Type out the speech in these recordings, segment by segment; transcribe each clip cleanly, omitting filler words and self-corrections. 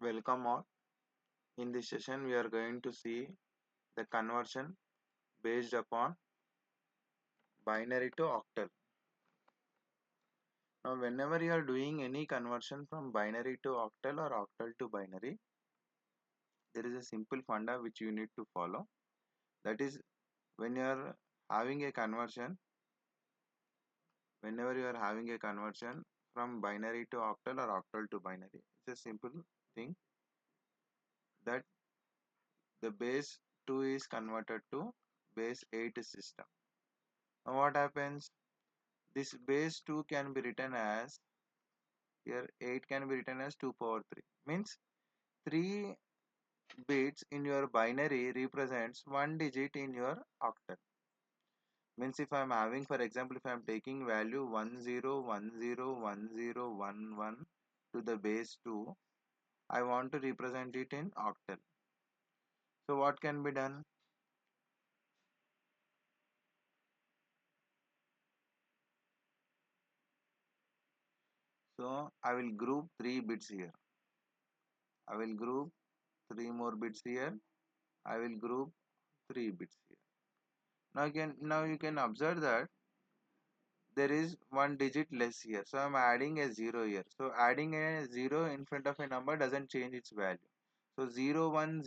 Welcome all. In this session, we are going to see the conversion based upon binary to octal. Now, whenever you are doing any conversion from binary to octal or octal to binary, there is a simple funda which you need to follow. That is, when you are having a conversion, whenever you are having a conversion from binary to octal or octal to binary, it's a simple thing that the base 2 is converted to base 8 system. Now, what happens? This base 2 can be written as, here 8 can be written as 2 power 3, means 3 bits in your binary represents 1 digit in your octal. Means if I am having, for example, if I am taking value 10101011 to the base 2, I want to represent it in octal. So what can be done? So I will group 3 bits here. I will group 3 more bits here. I will group 3 bits here. Now you can observe that there is one digit less here, so I'm adding a 0 here. So adding a 0 in front of a number doesn't change its value. So 010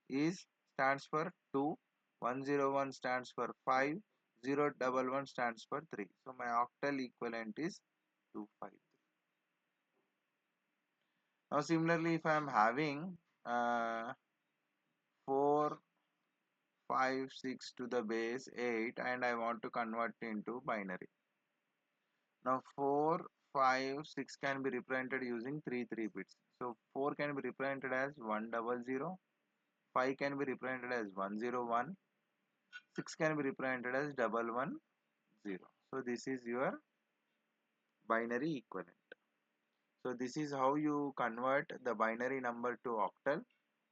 is stands for 2, 101 stands for 5, 011 stands for 3. So my octal equivalent is 253. Now similarly, if I am having 4 5 6 to the base 8 and I want to convert into binary. Now 4, 5, 6 can be represented using 3 bits. So 4 can be represented as 100, 5 can be represented as 101, 6 can be represented as 110. So this is your binary equivalent. So this is how you convert the binary number to octal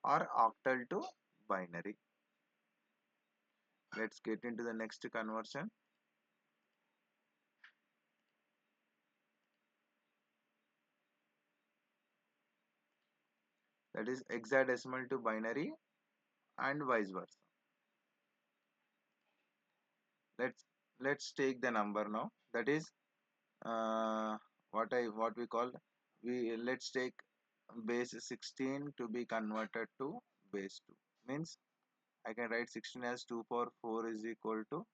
or octal to binary. Let's get into the next conversion. That is hexadecimal to binary and vice versa. Let's take the number now. That is what we call, we let's take base 16 to be converted to base 2. Means I can write 16 as 2 power 4 is equal to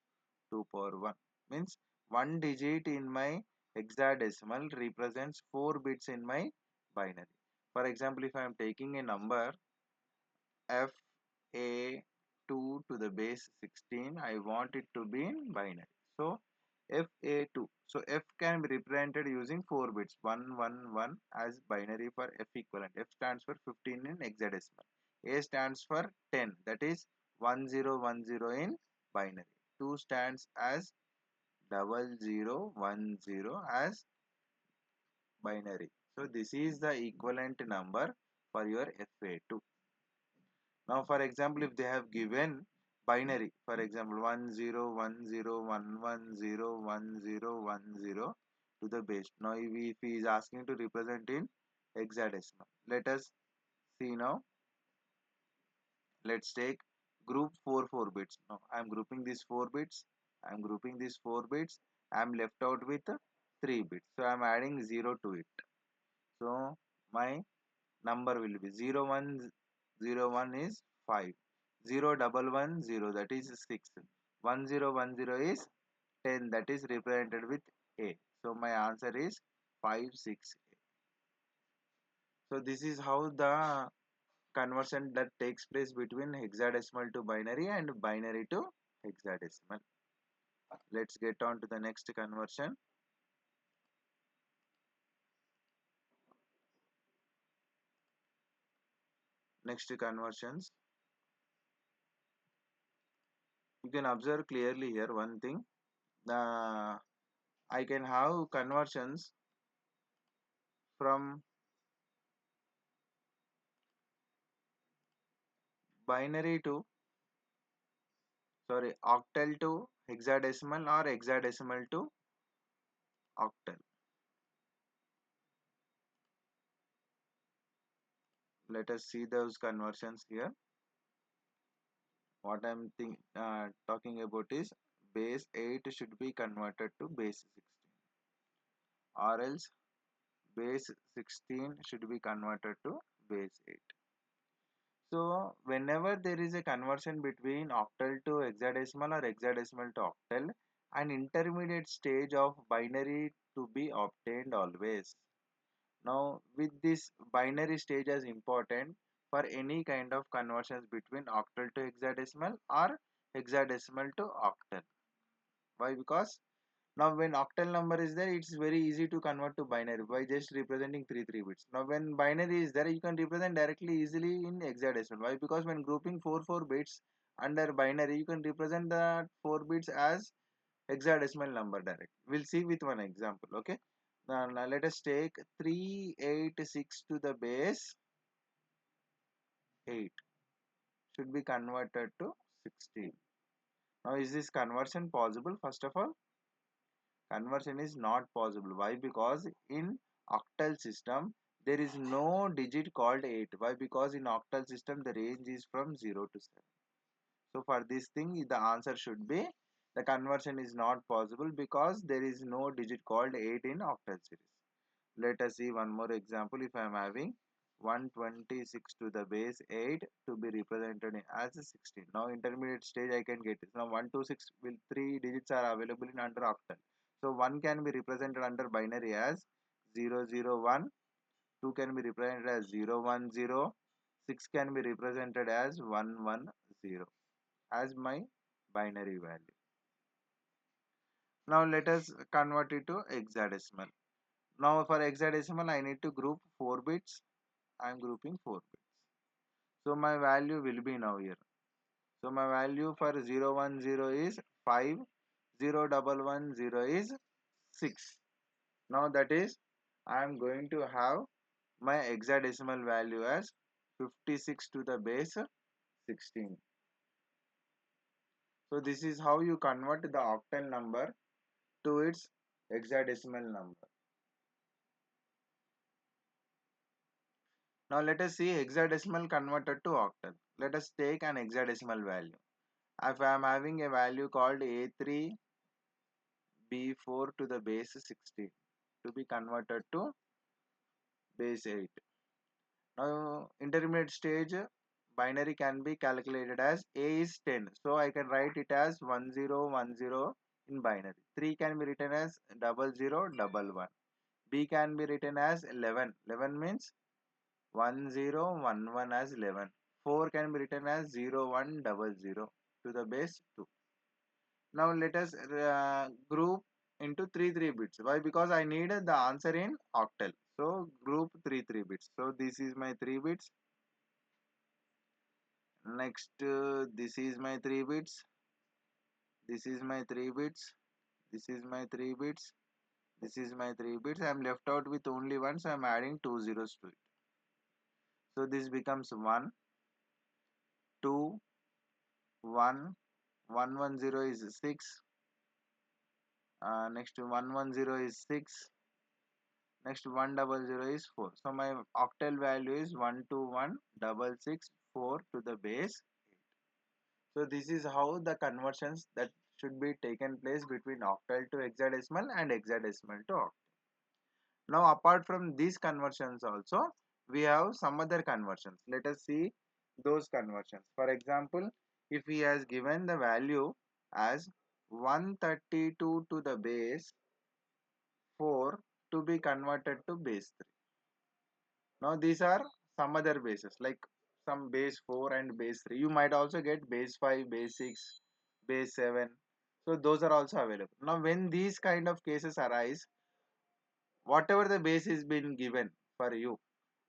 2 power 1. Means one digit in my hexadecimal represents 4 bits in my binary. For example, if I am taking a number FA2 to the base 16, I want it to be in binary. So FA2. So F can be represented using 4 bits, 111 as binary for F equivalent. F stands for 15 in hexadecimal. A stands for 10, that is 1010 in binary. 2 stands as 0010 as binary. So this is the equivalent number for your FA2. Now, for example, if they have given binary, for example, 1010111010 to the base. Now, if he is asking to represent in hexadecimal, let us see now. Let's take group 4 bits. Now, I am grouping these 4 bits. I am grouping these 4 bits. I am left out with 3 bits. So, I am adding 0 to it. So, my number will be 0101 is 5, 0110 that is 6, 1010 is 10 that is represented with A. So my answer is 56A. So this is how the conversion that takes place between hexadecimal to binary and binary to hexadecimal. Let's get on to the next conversion. Next conversions. You can observe clearly here one thing. The I can have conversions from binary to, sorry, octal to hexadecimal or hexadecimal to octal. Let us see those conversions here. What I'm talking about is base 8 should be converted to base 16, or else base 16 should be converted to base 8. So whenever there is a conversion between octal to hexadecimal or hexadecimal to octal, an intermediate stage of binary to be obtained always. Now with this binary stage is important for any kind of conversions between octal to hexadecimal or hexadecimal to octal. Why? Because now when octal number is there, it's very easy to convert to binary by just representing 3 bits. Now when binary is there, you can represent directly easily in hexadecimal. Why? Because when grouping 4 bits under binary, you can represent the 4 bits as hexadecimal number direct. We'll see with one example. Okay. Now let us take 386 to the base 8 should be converted to 16. Now is this conversion possible? First of all, conversion is not possible. Why? Because in octal system there is no digit called 8. Why? Because in octal system the range is from 0 to 7. So for this thing the answer should be the conversion is not possible because there is no digit called 8 in octal series. Let us see one more example. If I am having 126 to the base 8 to be represented as a 16. Now intermediate stage I can get it. Now 126 will 3 digits are available in under octal. So 1 can be represented under binary as 001, 2 can be represented as 010, 6 can be represented as 110 as my binary value. Now let us convert it to hexadecimal. Now for hexadecimal I need to group 4 bits. I am grouping 4 bits. So my value will be now here. So my value for 010 is 5, 0110 is 6. Now that is I am going to have my hexadecimal value as 56 to the base 16. So this is how you convert the octal number to its hexadecimal number. Now let us see hexadecimal converted to octal. Let us take an hexadecimal value. If I am having a value called A3 B4 to the base 16 to be converted to base 8. Now intermediate stage binary can be calculated as A is 10. So I can write it as 1010 in binary. 3 can be written as 0011. B can be written as 11. 11 means 1011 as 11. 4 can be written as 0100 to the base 2. Now let us group into 3 bits. Why? Because I need the answer in octal. So group 3 bits. So this is my 3 bits. Next this is my 3 bits. This is my 3 bits. This is my 3 bits. This is my 3 bits. I am left out with only one, so I am adding 2 zeros to it. So this becomes 1, 2, 1, 110 is 6. Next 110 is 6. Next 100 is 4. So my octal value is 1216664 to the base 8. So this is how the conversions that should be taken place between octal to hexadecimal and hexadecimal to octal. Now apart from these conversions also we have some other conversions. Let us see those conversions. For example, if he has given the value as 132 to the base 4 to be converted to base 3. Now these are some other bases like some base 4 and base 3. You might also get base 5, base 6, base 7. So those are also available. Now when these kind of cases arise, whatever the base is been given for you,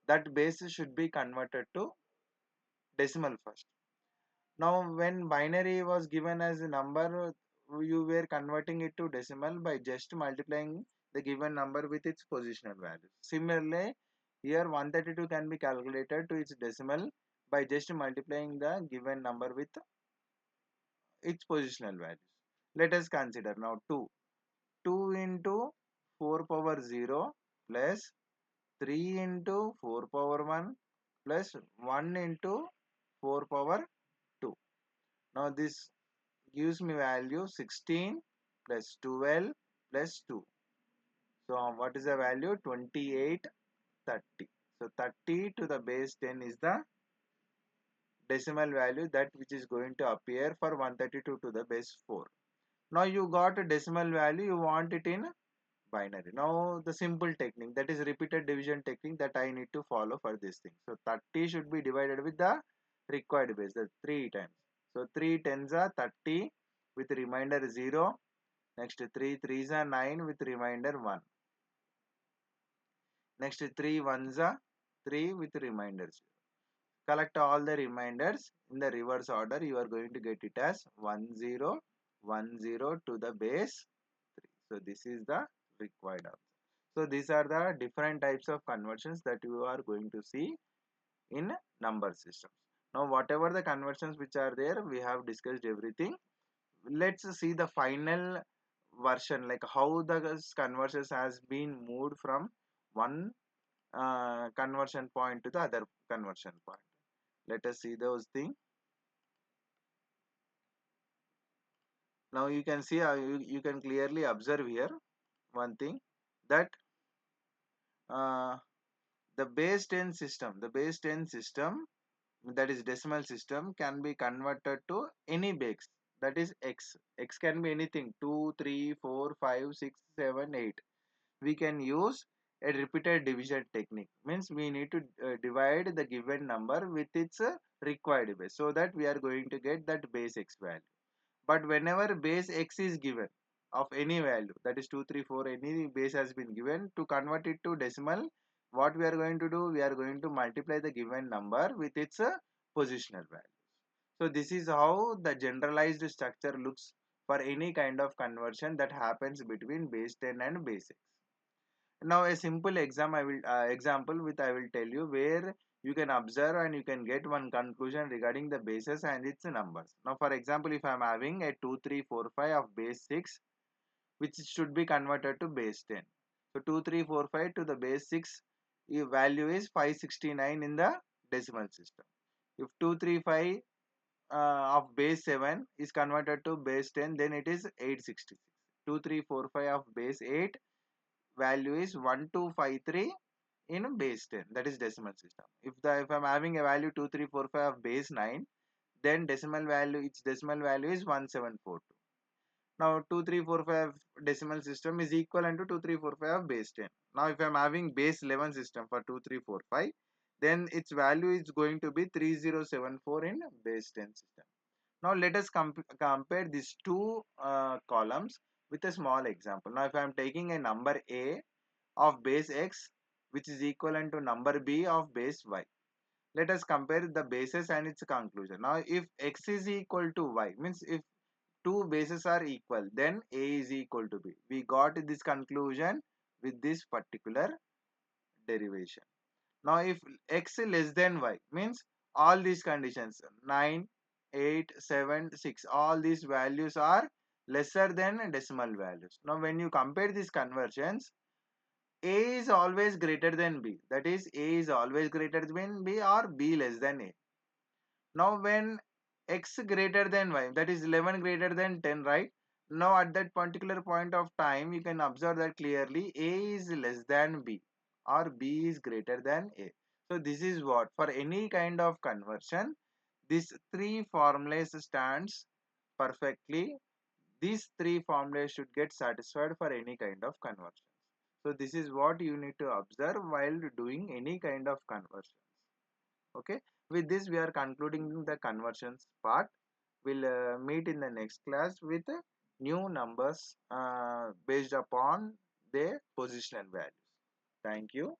that base should be converted to decimal first. Now when binary was given as a number, you were converting it to decimal by just multiplying the given number with its positional value. Similarly, here 132 can be calculated to its decimal by just multiplying the given number with its positional values. Let us consider now 2. 2 into 4 power 0 plus 3 into 4 power 1 plus 1 into 4 power 2. Now this gives me value 16 plus 12 plus 2. So what is the value? 28, 30. So 30 to the base 10 is the decimal value that which is going to appear for 132 to the base 4. Now you got a decimal value, you want it in binary. Now the simple technique, that is repeated division technique, that I need to follow for this thing. So 30 should be divided with the required base, that 3 times. So 3 tens are 30 with remainder 0. Next 3 threes are 9 with remainder 1. Next 3 ones are 3 with reminders. Collect all the reminders in the reverse order. You are going to get it as 1010 to the base 3. So this is the required answer. So these are the different types of conversions that you are going to see in number systems. Now whatever the conversions which are there, we have discussed everything. Let's see the final version, like how the conversions has been moved from one conversion point to the other conversion point. Let us see those things. Now you can see, you can clearly observe here one thing, that uh, the base 10 system, that is decimal system, can be converted to any base, that is x can be anything, 2 3 4 5 6 7 8. We can use a repeated division technique, means we need to divide the given number with its required base, so that we are going to get that base x value. But whenever base x is given of any value, that is 2 3 4, any base has been given, to convert it to decimal, what we are going to do, we are going to multiply the given number with its positional value. So this is how the generalized structure looks for any kind of conversion that happens between base 10 and base x. Now a simple example with I will tell you, where you can observe and you can get one conclusion regarding the bases and its numbers. Now for example, if I am having a 2 3 4 5 of base 6, which should be converted to base 10. So 2 3 4 5 to the base 6, value is 569 in the decimal system. If 235 of base 7 is converted to base 10, then it is 866. 2 3 4 5 of base 8, value is 1253 in base 10, that is decimal system. If I'm having a value 2345 of base 9, then its decimal value is 1742. Now 2345 decimal system is equivalent to 2345 of base 10. Now if I'm having base 11 system for 2345, then its value is going to be 3074 in base 10 system. Now let us compare these two columns with a small example. Now if I am taking a number a of base x, which is equivalent to number b of base y. Let us compare the bases and its conclusion. Now if x is equal to y, means if two bases are equal, then a is equal to b. We got this conclusion with this particular derivation. Now if x less than y, means all these conditions 9, 8, 7, 6, all these values are lesser than decimal values. Now when you compare these conversions, a is always greater than b, that is a is always greater than b or b less than a. Now when x greater than y, that is 11 greater than 10, right? Now at that particular point of time, you can observe that clearly a is less than b or b is greater than a. So this is what, for any kind of conversion, these three formulas stands perfectly. These three formulas should get satisfied for any kind of conversion. So this is what you need to observe while doing any kind of conversions. Okay. With this, we are concluding the conversions part. We'll meet in the next class with new numbers based upon their positional values. Thank you.